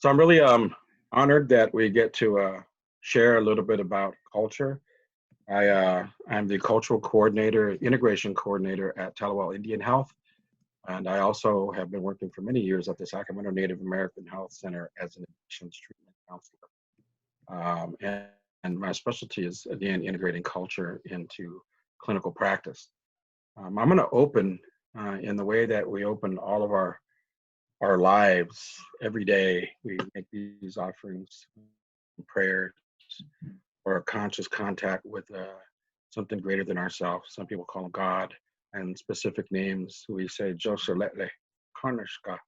So I'm really honored that we get to share a little bit about culture. I'm the cultural coordinator, integration coordinator at Talawal Indian Health, and I also have been working for many years at the Sacramento Native American Health Center as an addictions treatment counselor. And my specialty is again integrating culture into clinical practice. I'm going to open in the way that we open all of our lives every day. We make these offerings, prayers, or a conscious contact with something greater than ourselves. Some people call him God, and specific names. We say Joseletle, Karnashka,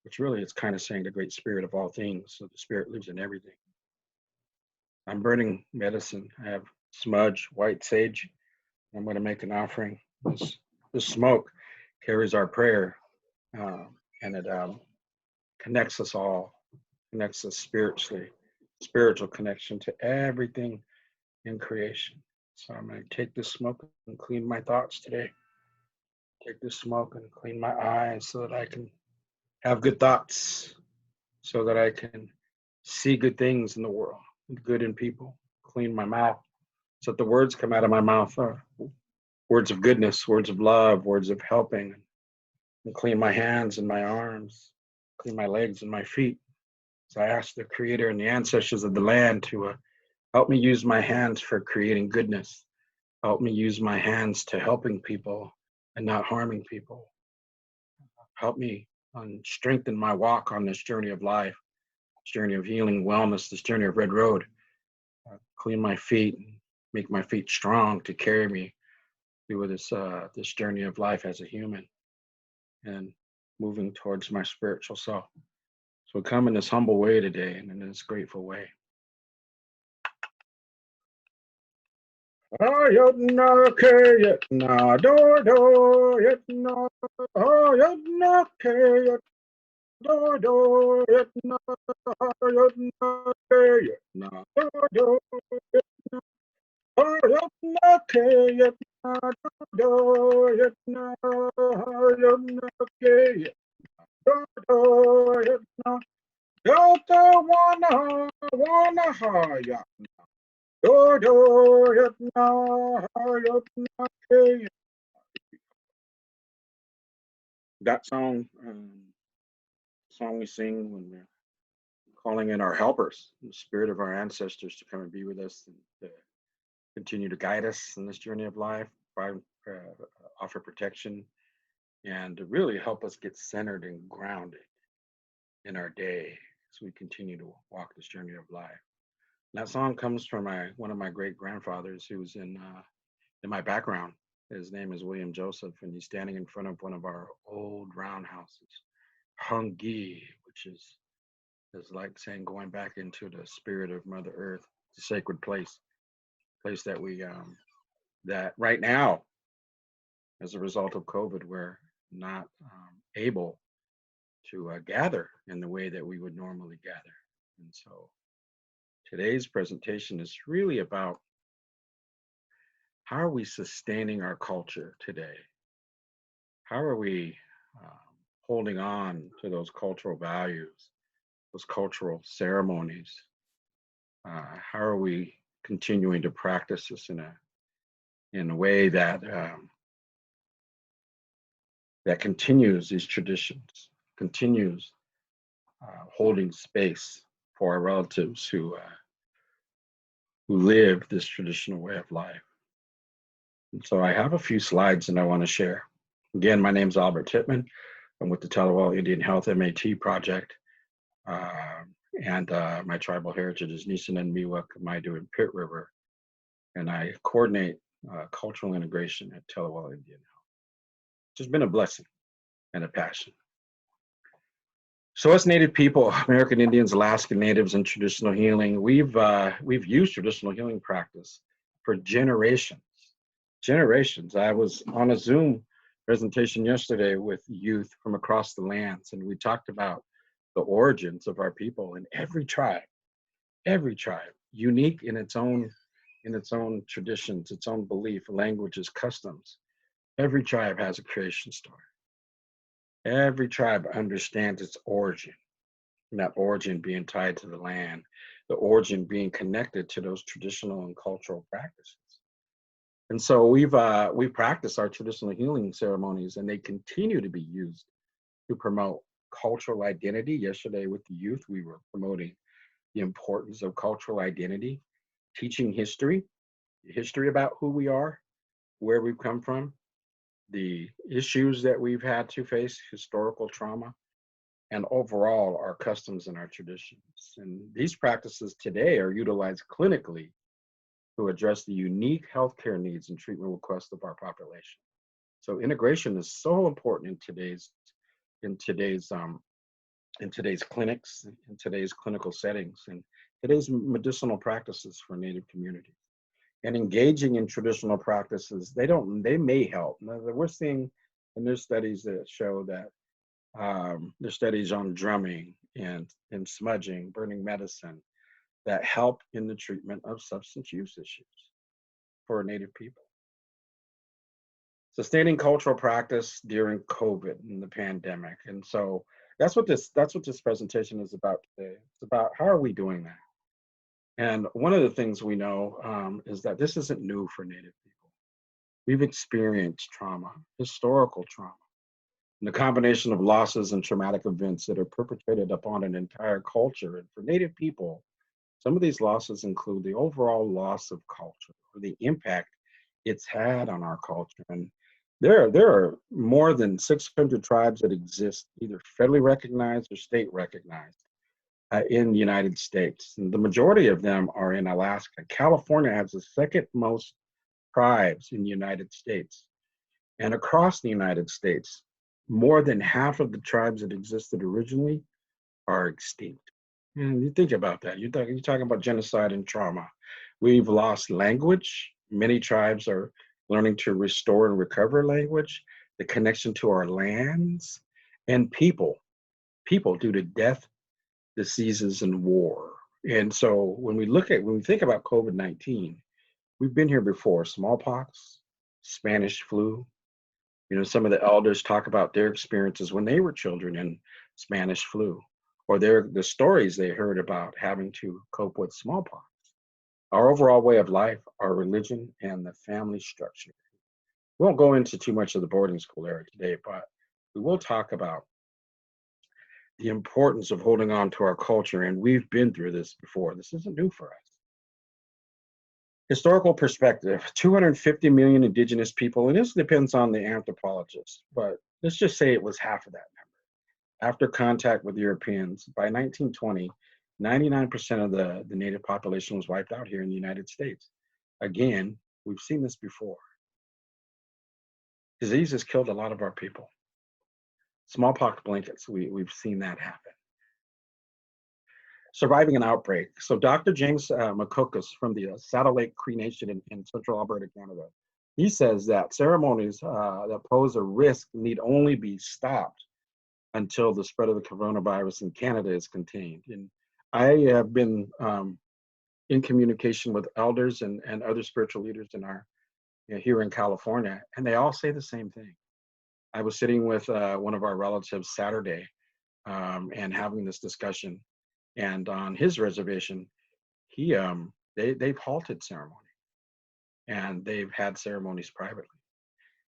which really is kind of saying the great spirit of all things. So the spirit lives in everything. I'm burning medicine. I have smudge, white sage. I'm going to make an offering. This smoke carries our prayer, and it connects us all, connects us spiritually, spiritual connection to everything in creation. So I'm going to take this smoke and clean my thoughts today. Take this smoke and clean my eyes so that I can have good thoughts, so that I can see good things in the world, good in people. Clean my mouth so that the words come out of my mouth are words of goodness, words of love, words of helping. And clean my hands and my arms, clean my legs and my feet. So I ask the creator and the ancestors of the land to help me use my hands for creating goodness. Help me use my hands to helping people and not harming people. Help me strengthen my walk on this journey of life, this journey of healing, wellness, this journey of Red Road. Clean my feet, and make my feet strong to carry me through this journey of life as a human and moving towards my spiritual self. So come in this humble way today and in this grateful way. Ayodna ke yatna do do yatna ayodna ke yatna do yatna ayodna ke yatna do yatna ayodna ke yatna do yatna ayodna ke yatna do yatna yata wana haya do do yatna ayodna ke. That song we sing when we're calling in our helpers, the spirit of our ancestors to come and be with us and to continue to guide us in this journey of life, offer protection, and to really help us get centered and grounded in our day as we continue to walk this journey of life. And that song comes from one of my great grandfathers who was in my background. His name is William Joseph, and he's standing in front of one of our old roundhouses, Hungi, which is like saying going back into the spirit of Mother Earth. It's a sacred place that we that right now, as a result of COVID, we're not able to gather in the way that we would normally gather. And so today's presentation is really about how are we sustaining our culture today? How are we holding on to those cultural values, those cultural ceremonies? How are we continuing to practice this in a way that that continues these traditions, continues holding space for our relatives who live this traditional way of life? And so I have a few slides that I want to share. Again, my name is Albert Tittman. I'm with the Talawal Indian Health MAT project. And my tribal heritage is Nisenan, Miwok, Maidu, and Pit River. And I coordinate cultural integration at Talawal Indian Health. It's just been a blessing and a passion. So as Native people, American Indians, Alaskan Natives, and traditional healing, we've used traditional healing practice for generations. Generations. I was on a Zoom presentation yesterday with youth from across the lands, and we talked about the origins of our people. And every tribe, unique in its own traditions, its own belief, languages, customs. Every tribe has a creation story. Every tribe understands its origin. and that origin being tied to the land, the origin being connected to those traditional and cultural practices. And so we've practiced our traditional healing ceremonies, and they continue to be used to promote cultural identity. Yesterday with the youth, we were promoting the importance of cultural identity, teaching history about who we are, where we've come from, the issues that we've had to face, historical trauma, and overall our customs and our traditions. And these practices today are utilized clinically to address the unique healthcare needs and treatment requests of our population. So integration is so important in today's in today's clinics, in today's clinical settings, and today's medicinal practices for Native communities. And engaging in traditional practices, they may help. Now, we're seeing, and there's studies that show that there's studies on drumming and smudging, burning medicine, that help in the treatment of substance use issues for Native people. Sustaining cultural practice during COVID and the pandemic. And so that's what this presentation is about today. It's about how are we doing that? And one of the things we know is that this isn't new for Native people. We've experienced trauma, historical trauma, and the combination of losses and traumatic events that are perpetrated upon an entire culture. And for Native people, some of these losses include the overall loss of culture or the impact it's had on our culture. And there are more than 600 tribes that exist, either federally recognized or state recognized, in the United States. And the majority of them are in Alaska. California has the second most tribes in the United States. And across the United States, more than half of the tribes that existed originally are extinct. And you think about that. You're talking about genocide and trauma. We've lost language. Many tribes are learning to restore and recover language, the connection to our lands, and people due to death, diseases, and war. And so when we think about COVID-19, we've been here before: smallpox, Spanish flu. Some of the elders talk about their experiences when they were children in Spanish flu, or the stories they heard about having to cope with smallpox. Our overall way of life, our religion, and the family structure. We won't go into too much of the boarding school era today, but we will talk about the importance of holding on to our culture. And we've been through this before. This isn't new for us. Historical perspective: 250 million indigenous people, and this depends on the anthropologist, but let's just say it was half of that number. After contact with Europeans, by 1920, 99% of the native population was wiped out here in the United States. Again, we've seen this before. Disease has killed a lot of our people. Smallpox blankets, we've seen that happen. Surviving an outbreak. So Dr. James Makokis from the Saddle Lake Cree Nation in central Alberta, Canada, he says that ceremonies that pose a risk need only be stopped until the spread of the coronavirus in Canada is contained. And I have been in communication with elders and other spiritual leaders here in California, and they all say the same thing. I was sitting with one of our relatives Saturday and having this discussion, and on his reservation, they've halted ceremony, and they've had ceremonies privately.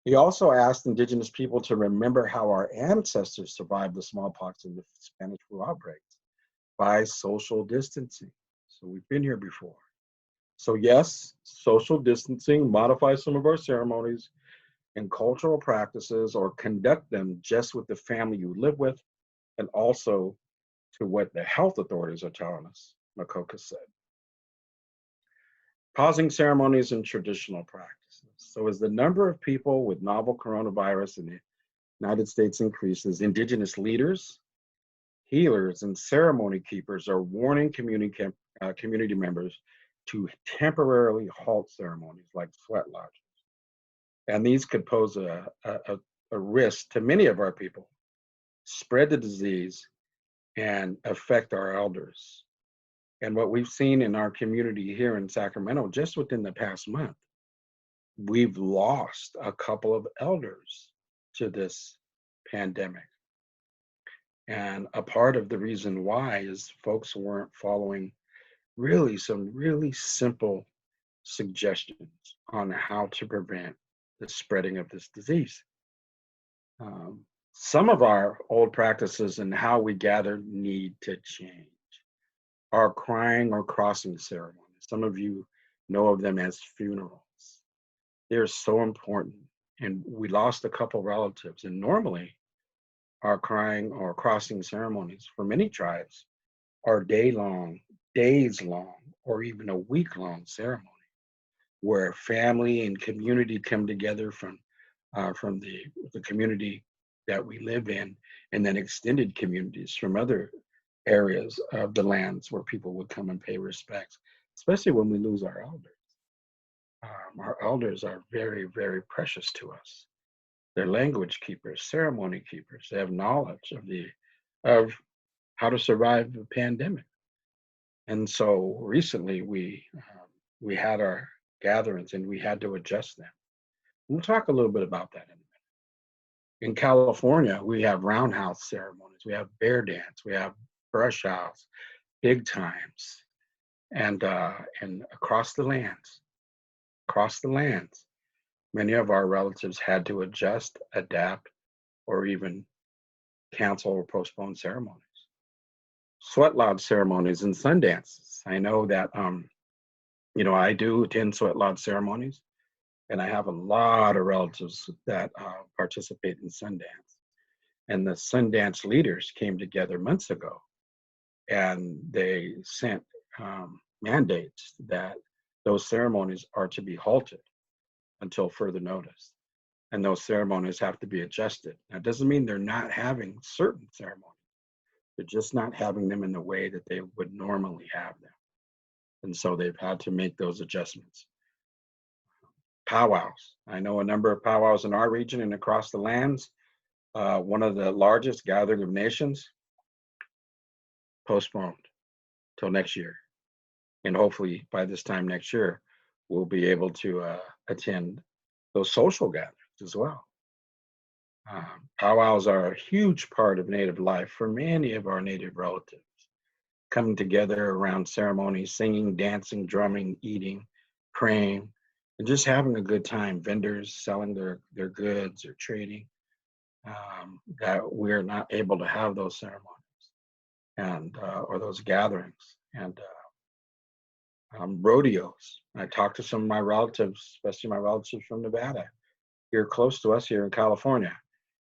He also asked Indigenous people to remember how our ancestors survived the smallpox and the Spanish flu outbreaks by social distancing. So we've been here before. So yes, social distancing, modify some of our ceremonies and cultural practices, or conduct them just with the family you live with, and also to what the health authorities are telling us, Makokis said. Pausing ceremonies and traditional practices. So as the number of people with novel coronavirus in the United States increases, Indigenous leaders, healers, and ceremony keepers are warning community members to temporarily halt ceremonies like sweat lodges. And these could pose a risk to many of our people, spread the disease, and affect our elders. And what we've seen in our community here in Sacramento, just within the past month, we've lost a couple of elders to this pandemic. And a part of the reason why is folks weren't following really some really simple suggestions on how to prevent the spreading of this disease. Um, some of our old practices and how we gather need to change. Our crying or crossing ceremonies. Some of you know of them as funerals. They're so important. And we lost a couple relatives. And normally, our crying or crossing ceremonies for many tribes are day long, days long, or even a week long ceremony where family and community come together from the community that we live in, and then extended communities from other areas of the lands where people would come and pay respects, especially when we lose our elders. Our elders are very, very precious to us. They're language keepers, ceremony keepers. They have knowledge of how to survive the pandemic. And so recently we had our gatherings and we had to adjust them. We'll talk a little bit about that in a minute. In California, we have roundhouse ceremonies, we have bear dance, we have brush house, big times, and across the lands, many of our relatives had to adjust, adapt, or even cancel or postpone ceremonies. Sweat lodge ceremonies and sun dances. I know that I do attend sweat lodge ceremonies, and I have a lot of relatives that participate in Sundance. And the Sundance leaders came together months ago, and they sent mandates that those ceremonies are to be halted until further notice. And those ceremonies have to be adjusted. That doesn't mean they're not having certain ceremonies. They're just not having them in the way that they would normally have them. And so they've had to make those adjustments. Powwows. I know a number of powwows in our region and across the lands. One of the largest gathering of nations postponed till next year. And hopefully by this time next year, we'll be able to attend those social gatherings as well. Powwows are a huge part of Native life for many of our Native relatives, coming together around ceremonies, singing, dancing, drumming, eating, praying, and just having a good time. Vendors selling their goods or trading. That we're not able to have those ceremonies and or those gatherings and rodeos. I talked to some of my relatives, especially my relatives from Nevada, here close to us here in California,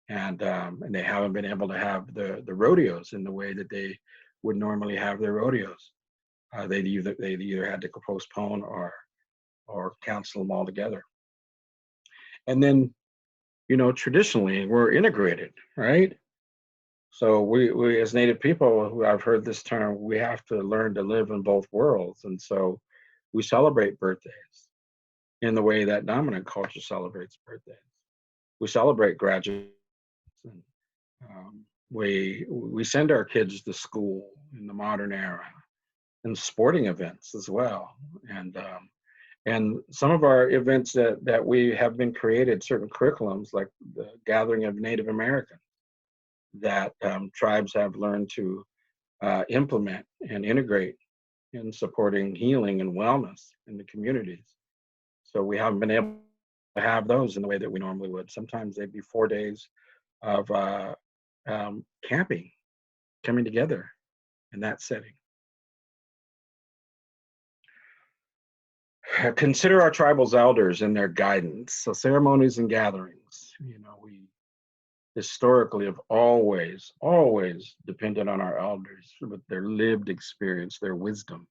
and they haven't been able to have the rodeos in the way that they would normally have their rodeos. They either had to postpone or cancel them altogether. And then traditionally we're integrated, right? So we as Native people, who I've heard this term, we have to learn to live in both worlds. And so we celebrate birthdays in the way that dominant culture celebrates birthdays. We celebrate graduations. And, we send our kids to school in the modern era and sporting events as well. And some of our events that we have been created, certain curriculums like the Gathering of Native Americans, that tribes have learned to implement and integrate in supporting healing and wellness in the communities. So we haven't been able to have those in the way that we normally would. Sometimes they'd be 4 days of camping, coming together in that setting. Consider our tribal's elders and their guidance. So ceremonies and gatherings, we historically have always depended on our elders with their lived experience, their wisdom,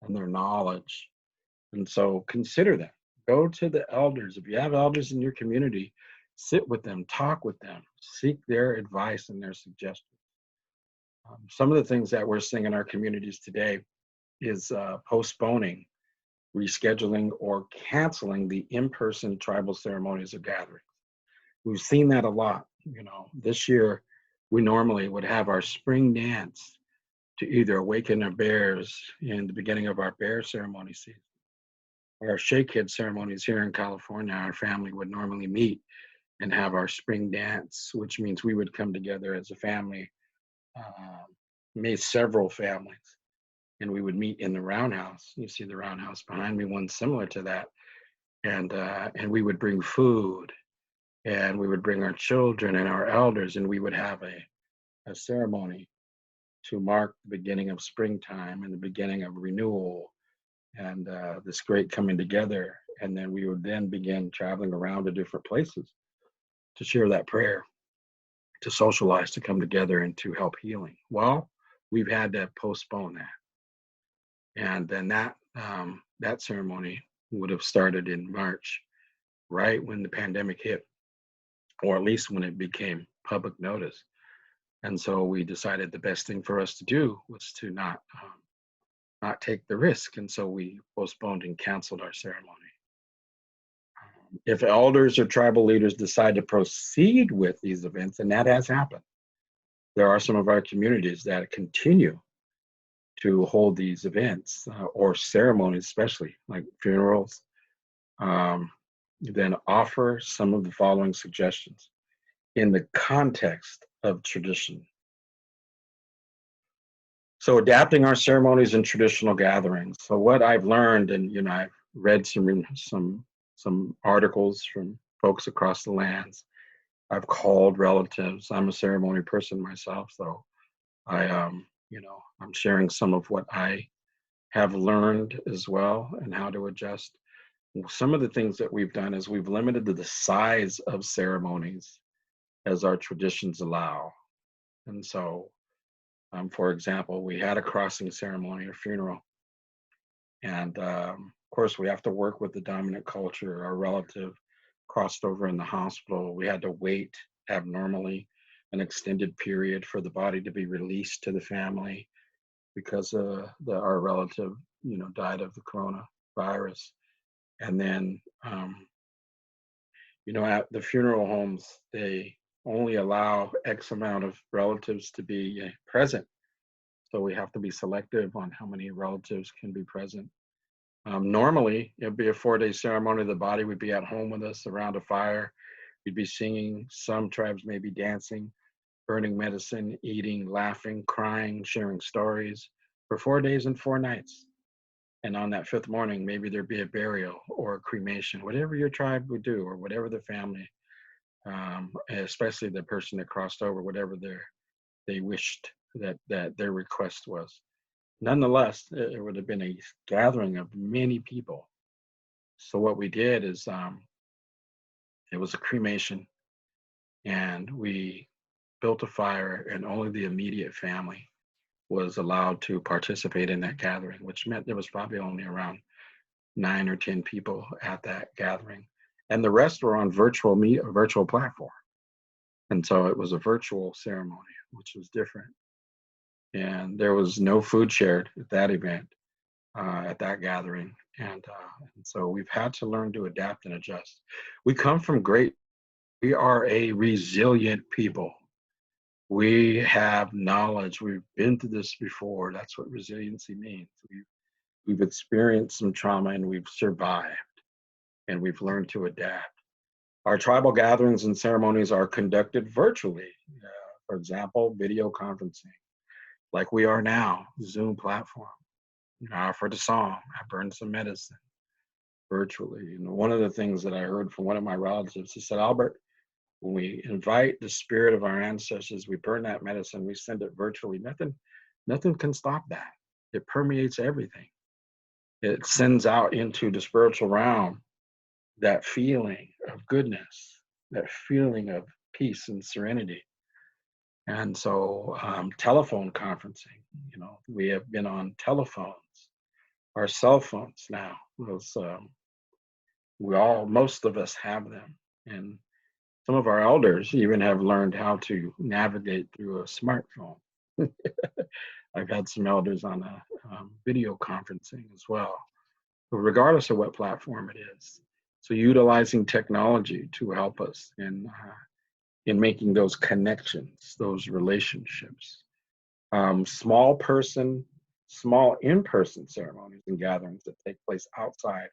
and their knowledge. And so consider them. Go to the elders. If you have elders in your community, sit with them, talk with them, seek their advice and their suggestions. Some of the things that we're seeing in our communities today is postponing, rescheduling, or canceling the in-person tribal ceremonies or gatherings. We've seen that a lot. This year we normally would have our spring dance to either awaken our bears in the beginning of our bear ceremony season. Our Shakehead ceremonies here in California, our family would normally meet and have our spring dance, which means we would come together as a family uh, made several families, and we would meet in the roundhouse. You see the roundhouse behind me, one similar to that, and we would bring food, and we would bring our children and our elders, and we would have a ceremony to mark the beginning of springtime and the beginning of renewal and this great coming together. And then we would then begin traveling around to different places to share that prayer, to socialize, to come together, and to help healing. Well, we've had to postpone that, and then that ceremony would have started in March, right when the pandemic hit, or at least when it became public notice. And so we decided the best thing for us to do was to not take the risk, and so we postponed and canceled our ceremony. If elders or tribal leaders decide to proceed with these events, and that has happened, there are some of our communities that continue to hold these events or ceremonies, especially like funerals, um, then offer some of the following suggestions in the context of tradition. So adapting our ceremonies and traditional gatherings. So what I've learned, and I've read some articles from folks across the lands. I've called relatives. I'm a ceremony person myself, so I'm sharing some of what I have learned as well and how to adjust. Some of the things that we've done is we've limited the size of ceremonies as our traditions allow. And so, for example, we had a crossing ceremony, a funeral, and of course, we have to work with the dominant culture. Our relative crossed over in the hospital. We had to wait abnormally an extended period for the body to be released to the family because our relative, died of the coronavirus. And then, at the funeral homes, they only allow X amount of relatives to be present. So we have to be selective on how many relatives can be present. Normally, it'd be a 4-day ceremony. The body would be at home with us around a fire. We'd be singing. Some tribes may be dancing, burning medicine, eating, laughing, crying, sharing stories for 4 days and 4 nights. And on that fifth morning, maybe there'd be a burial or a cremation, whatever your tribe would do, or whatever the family, especially the person that crossed over, whatever they wished that their request was. Nonetheless, it would have been a gathering of many people. So what we did is it was a cremation, and we built a fire, and only the immediate family was allowed to participate in that gathering, which meant there was probably only around 9 or 10 people at that gathering, and the rest were on a virtual platform. And so it was a virtual ceremony, which was different. And there was no food shared at that event, at that gathering. And so we've had to learn to adapt and adjust. We are a resilient people. We have knowledge. We've been through this before. That's what resiliency means. We've experienced some trauma and we've survived, and we've learned to adapt. Our tribal gatherings and ceremonies are conducted virtually. For example, video conferencing, like we are now, Zoom platform. I offered a song, I burned some medicine virtually. And one of the things that I heard from one of my relatives, he said, Albert, when we invite the spirit of our ancestors, we burn that medicine, we send it virtually. Nothing can stop that. It permeates everything. It sends out into the spiritual realm that feeling of goodness, that feeling of peace and serenity. And so, telephone conferencing, we have been on telephones, our cell phones now. Most of us have them. And some of our elders even have learned how to navigate through a smartphone. I've had some elders on a video conferencing as well, but regardless of what platform it is. So utilizing technology to help us in making those connections, those relationships. Small in-person ceremonies and gatherings that take place outside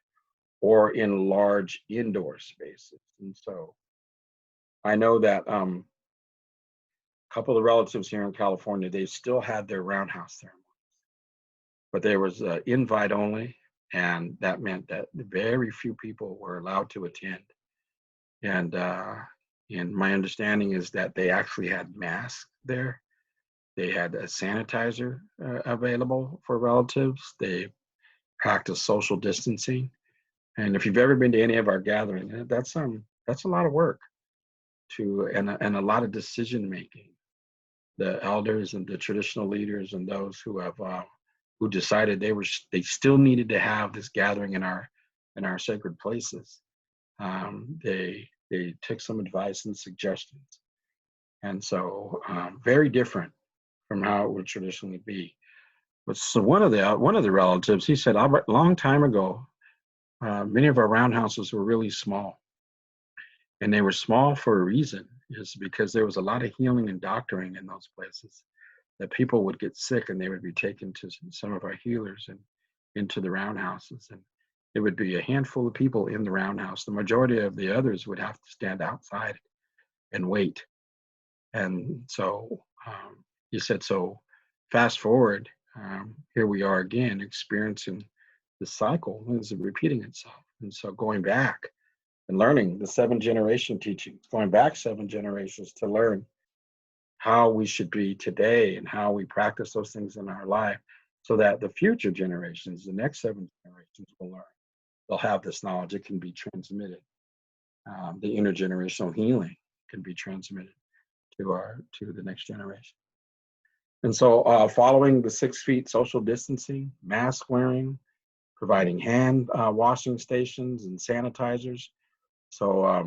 or in large indoor spaces. And so I know that A couple of relatives here in California, they still had their roundhouse ceremony, but there was invite only, and that meant that very few people were allowed to attend. And my understanding is that they actually had masks there. They had a sanitizer available for relatives. They practiced social distancing. And if you've ever been to any of our gatherings, that's a lot of work and a lot of decision making. The elders and the traditional leaders and those who decided they still needed to have this gathering in our sacred places. They took some advice and suggestions, and so very different from how it would traditionally be. But so one of the relatives, he said, a long time ago, many of our roundhouses were really small, and they were small for a reason, is because there was a lot of healing and doctoring in those places. That people would get sick and they would be taken to some of our healers and into the roundhouses, and it would be a handful of people in the roundhouse. The majority of the others would have to stand outside and wait. And so he said, so fast forward, here we are again experiencing the cycle is repeating itself. And so going back and learning the 7 generation teachings, going back 7 generations to learn how we should be today and how we practice those things in our life so that the future generations, the next 7 generations will learn. They'll have this knowledge. It can be transmitted. The intergenerational healing can be transmitted to the next generation. And so following the 6 feet social distancing, mask wearing, providing hand washing stations and sanitizers. So,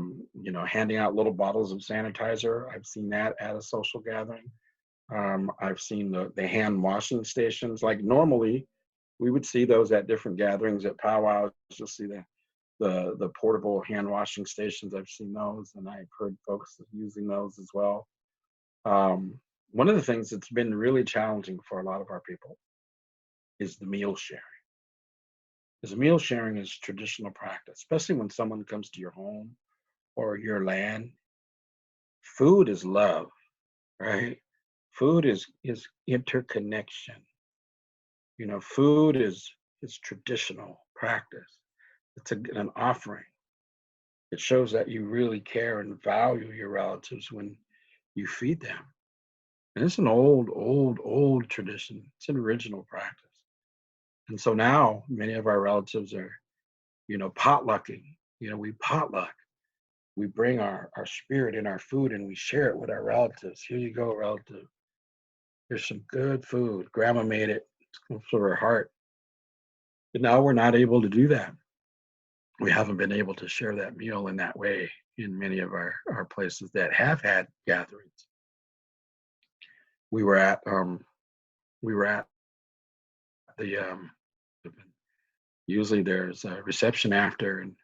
handing out little bottles of sanitizer. I've seen that at a social gathering. I've seen the hand washing stations. Like normally, we would see those at different gatherings at powwows. You'll see the portable hand washing stations. I've seen those, and I've heard folks using those as well. One of the things that's been really challenging for a lot of our people is the meal sharing. Because meal sharing is traditional practice, especially when someone comes to your home or your land. Food is love, right? Food is interconnection. Food is traditional practice. It's an offering. It shows that you really care and value your relatives when you feed them. And it's an old tradition. It's an original practice. And so now many of our relatives are, potlucking. We potluck. We bring our spirit and our food and we share it with our relatives. Here you go, relative. Here's some good food. Grandma made it. It's comes from her heart. But now we're not able to do that. We haven't been able to share that meal in that way in many of our places that have had gatherings. We were at the usually there's a reception after, and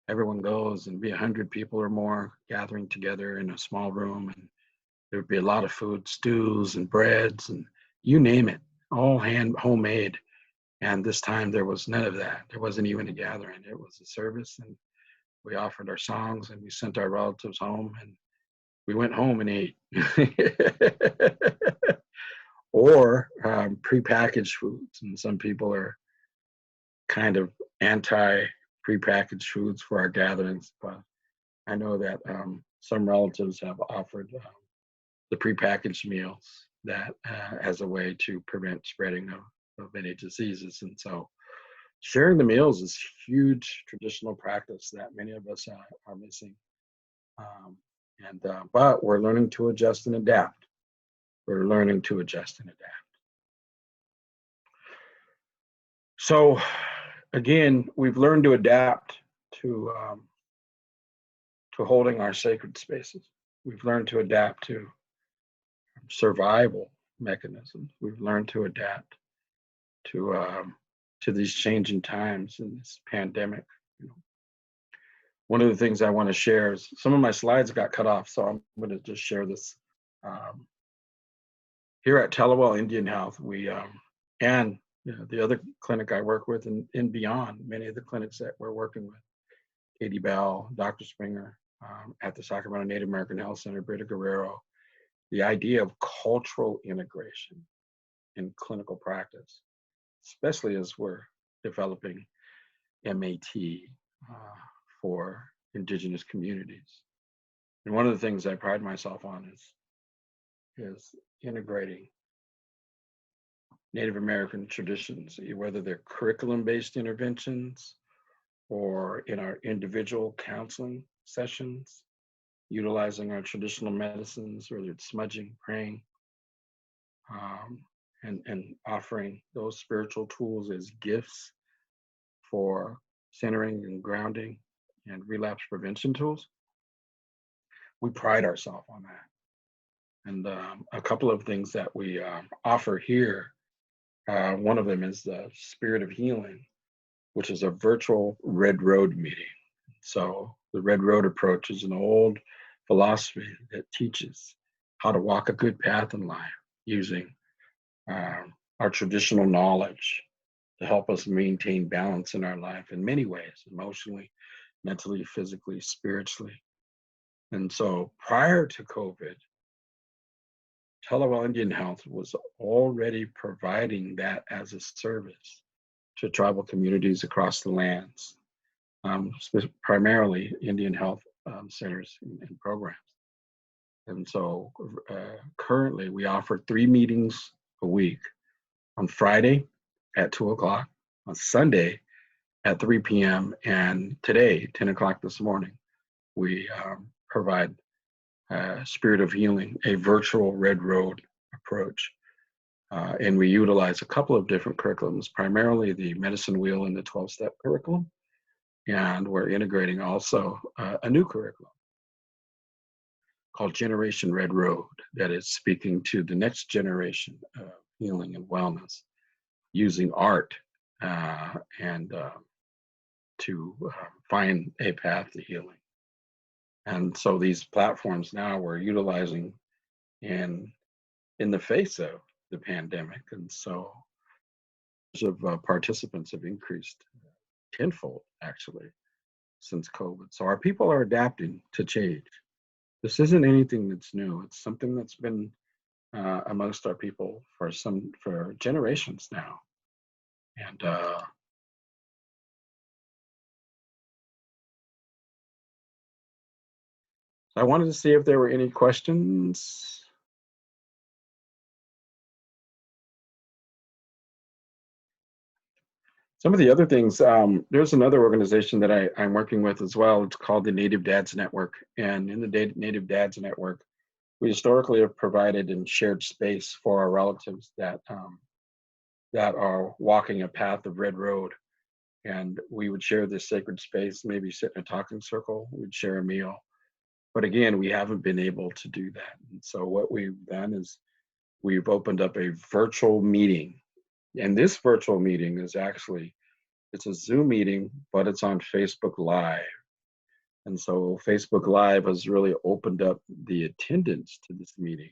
everyone goes and be 100 people or more gathering together in a small room, and there would be a lot of food, stews and breads and you name it, all homemade. And this time there was none of that. There wasn't even a gathering. It was a service, and we offered our songs and we sent our relatives home, and we went home and ate. Or prepackaged foods. And some people are kind of anti prepackaged foods for our gatherings, but I know that some relatives have offered the prepackaged meals that as a way to prevent spreading of any diseases. And so sharing the meals is huge traditional practice that many of us are missing. But we're learning to adjust and adapt. We're learning to adjust and adapt. So again, we've learned to adapt to holding our sacred spaces. We've learned to adapt to survival mechanisms. We've learned to adapt to these changing times in this pandemic. One of the things I want to share is some of my slides got cut off, so I'm going to just share this. Here at Tellawell Indian Health, we and the other clinic I work with and beyond, many of the clinics that we're working with, Katie Bell, Dr. Springer, at the Sacramento Native American Health Center, Britta Guerrero, the idea of cultural integration in clinical practice, especially as we're developing MAT uh, for indigenous communities. And one of the things I pride myself on is integrating Native American traditions, whether they're curriculum-based interventions or in our individual counseling sessions, utilizing our traditional medicines, whether it's smudging, praying, um, and offering those spiritual tools as gifts for centering and grounding and relapse prevention tools. We pride ourselves on that. And a couple of things that we offer here, one of them is the Spirit of Healing, which is a virtual Red Road meeting. So the Red Road approach is an old philosophy that teaches how to walk a good path in life using our traditional knowledge to help us maintain balance in our life in many ways, emotionally, mentally, physically, spiritually. And so prior to COVID, Talawal Indian Health was already providing that as a service to tribal communities across the lands, primarily Indian health centers and programs. And so currently we offer 3 meetings a week on Friday at 2 o'clock, on Sunday at 3 p.m., and today, 10 o'clock this morning, we provide Spirit of Healing, a virtual Red Road approach. And we utilize a couple of different curriculums, primarily the medicine wheel and the 12-step curriculum. And we're integrating also a new curriculum called Generation Red Road that is speaking to the next generation of healing and wellness using art and to find a path to healing. And so these platforms now we're utilizing in the face of the pandemic. And so of participants have increased tenfold actually since COVID. So our people are adapting to change. This isn't anything that's new. It's something that's been amongst our people for generations now. And so I wanted to see if there were any questions. Some of the other things, there's another organization that I'm working with as well. It's called the Native Dads Network. And in the Native Dads Network, we historically have provided and shared space for our relatives that are walking a path of Red Road. And we would share this sacred space, maybe sit in a talking circle, we'd share a meal. But again, we haven't been able to do that. And so what we've done is we've opened up a virtual meeting. And this virtual meeting is actually, it's a Zoom meeting, but it's on Facebook Live. And so Facebook Live has really opened up the attendance to this meeting.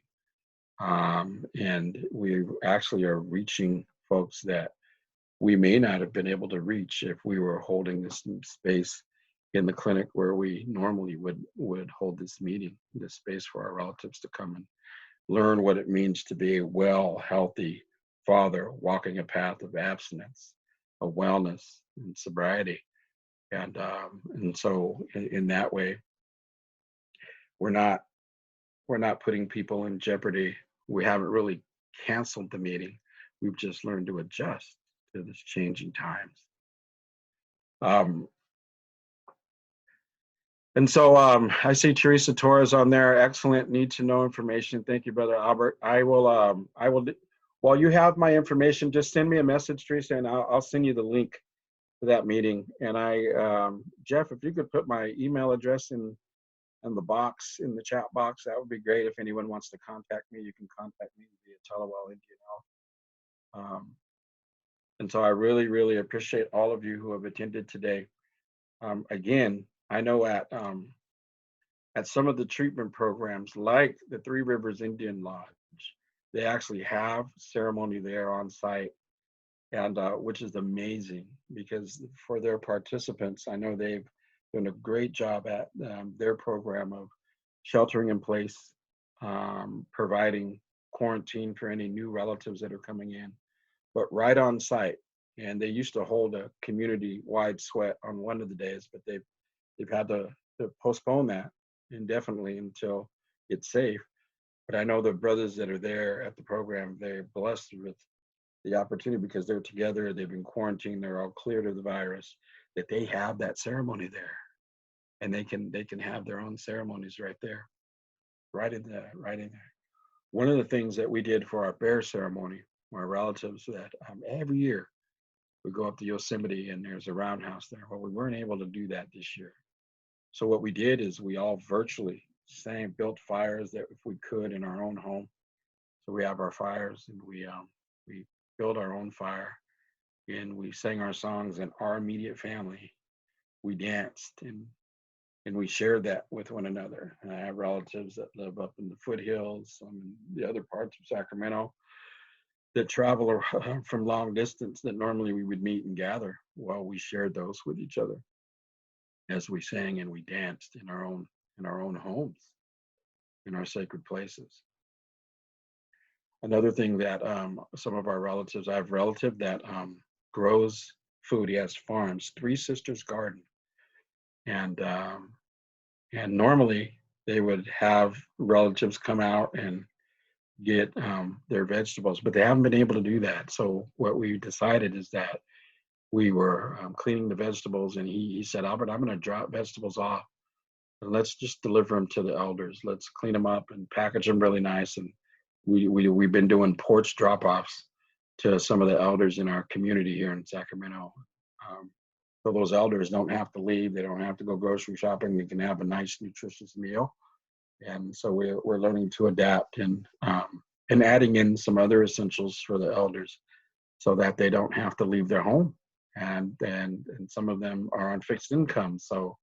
And we actually are reaching folks that we may not have been able to reach if we were holding this space in the clinic where we normally would hold this meeting, this space for our relatives to come and learn what it means to be a well, healthy father walking a path of abstinence, of wellness and sobriety. And so in that way, we're not putting people in jeopardy. We haven't really canceled the meeting. We've just learned to adjust to this changing times. And so I see Teresa Torres on there. Excellent, need to know information. Thank you, Brother Albert. I will, while you have my information, just send me a message, Teresa, and I'll send you the link to that meeting. And Jeff, if you could put my email address in the box, in the chat box, that would be great. If anyone wants to contact me, you can contact me via Talawal Indian Health. And so I really, really appreciate all of you who have attended today. Again, I know at some of the treatment programs, like the Three Rivers Indian Lodge, they actually have ceremony there on site, and which is amazing because for their participants, I know they've done a great job at their program of sheltering in place providing quarantine for any new relatives that are coming in, but right on site. And they used to hold a community-wide sweat on one of the days, but they've had to postpone that indefinitely until it's safe. But I know the brothers that are there at the program, they're blessed with the opportunity because they're together, they've been quarantined, they're all cleared of the virus, that they have that ceremony there. And they can have their own ceremonies right there, right in there. One of the things that we did for our bear ceremony, our relatives that every year we go up to Yosemite and there's a roundhouse there. Well, we weren't able to do that this year. So what we did is we all virtually built fires that if we could in our own home. So we have our fires and we built our own fire and we sang our songs and our immediate family. We danced and we shared that with one another. And I have relatives that live up in the foothills, in the other parts of Sacramento that travel from long distance that normally we would meet and gather. Well, we shared those with each other as we sang and we danced in our own homes, in our sacred places. Another thing that some of our relatives, I have a relative that grows food. He has farms, Three Sisters Garden, and normally they would have relatives come out and get their vegetables, but they haven't been able to do that. So what we decided is that we were cleaning the vegetables, and he said, Albert, I'm going to drop vegetables off, and let's just deliver them to the elders. Let's clean them up and package them really nice. And we've been doing porch drop-offs to some of the elders in our community here in Sacramento. So those elders don't have to leave. They don't have to go grocery shopping. They can have a nice, nutritious meal. And so we're learning to adapt and adding in some other essentials for the elders so that they don't have to leave their home. And some of them are on fixed income. So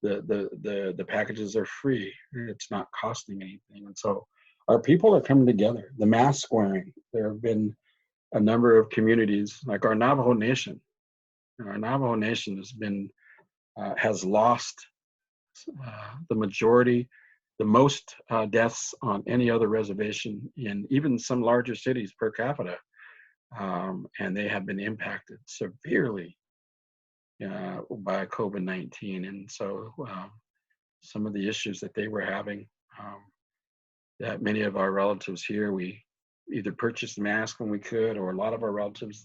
the packages are free. It's not costing anything. And so our people are coming together. The mask wearing, there have been a number of communities like our Navajo Nation. Our Navajo Nation has lost the majority, the most deaths on any other reservation in even some larger cities per capita. And they have been impacted severely by COVID-19. And so some of the issues that they were having, that many of our relatives here, we either purchased masks when we could, or a lot of our relatives,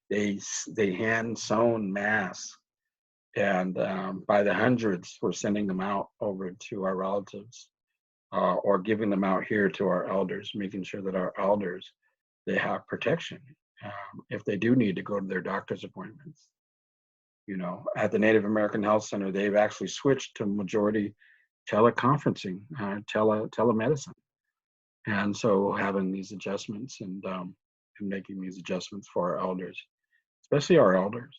they hand sewn masks, and by the hundreds, we're sending them out over to our relatives, or giving them out here to our elders, making sure that our elders, they have protection if they do need to go to their doctor's appointments. At the Native American Health Center, they've actually switched to majority teleconferencing, telemedicine. And so having these adjustments and making these adjustments for our elders, especially our elders,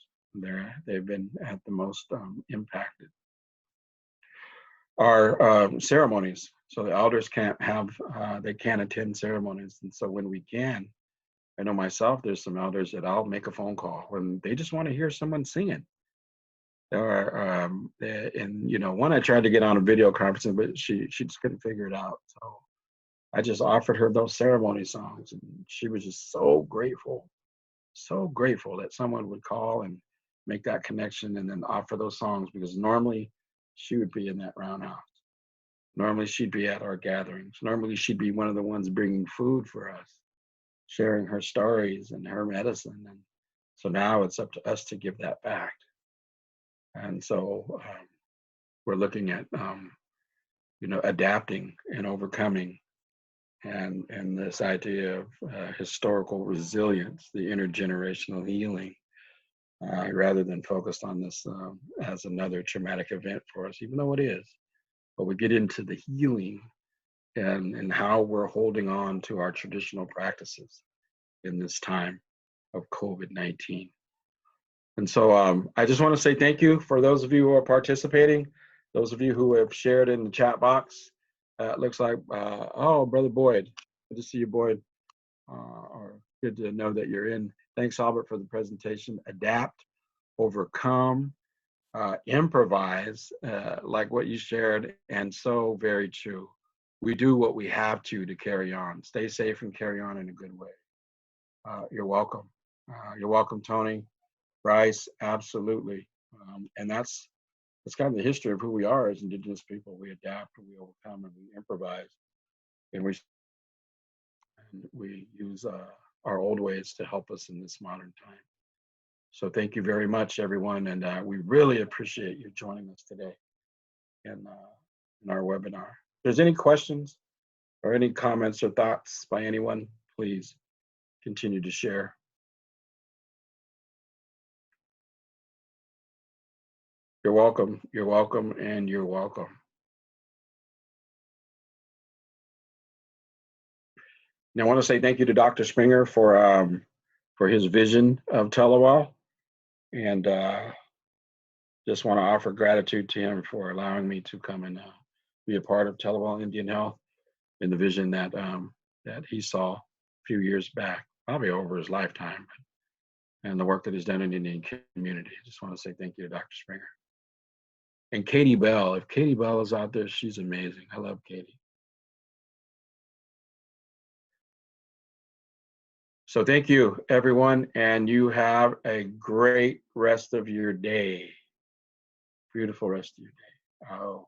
they've been at the most impacted. Our ceremonies, so the elders they can't attend ceremonies. And so when we can, I know myself, there's some elders that I'll make a phone call when they just want to hear someone singing. One I tried to get on a video conference, but she just couldn't figure it out. So I just offered her those ceremony songs, and she was just so grateful that someone would call and make that connection and then offer those songs, because normally she would be in that roundhouse. Normally she'd be at our gatherings. Normally she'd be one of the ones bringing food for us, sharing her stories and her medicine. And so now it's up to us to give that back. And so we're looking at, adapting and overcoming, and this idea of historical resilience, the intergenerational healing, rather than focused on this as another traumatic event for us, even though it is. But we get into the healing and how we're holding on to our traditional practices in this time of COVID-19. And so I just want to say thank you for those of you who are participating, those of you who have shared in the chat box. It looks like, Brother Boyd, good to see you, Boyd, or good to know that you're in. Thanks, Albert, for the presentation. Adapt, overcome, improvise, like what you shared, and so very true. we do what we have to carry on. Stay safe and carry on in a good way. You're welcome. You're welcome, Tony. Bryce, absolutely. And that's kind of the history of who we are as Indigenous people. We adapt, we overcome, and we improvise, and we use our old ways to help us in this modern time. So thank you very much, everyone, and we really appreciate you joining us today in our webinar. If there's any questions or any comments or thoughts by anyone, please continue to share. You're welcome, and you're welcome. Now, I want to say thank you to Dr. Springer for his vision of Telewell, and just want to offer gratitude to him for allowing me to come and be a part of Telewell Indian Health and the vision that that he saw a few years back, probably over his lifetime, and the work that he's done in the Indian community. I just want to say thank you to Dr. Springer. And Katie Bell, if Katie Bell is out there, she's amazing. I love Katie. So thank you, everyone, and you have a great rest of your day. Beautiful rest of your day. Oh.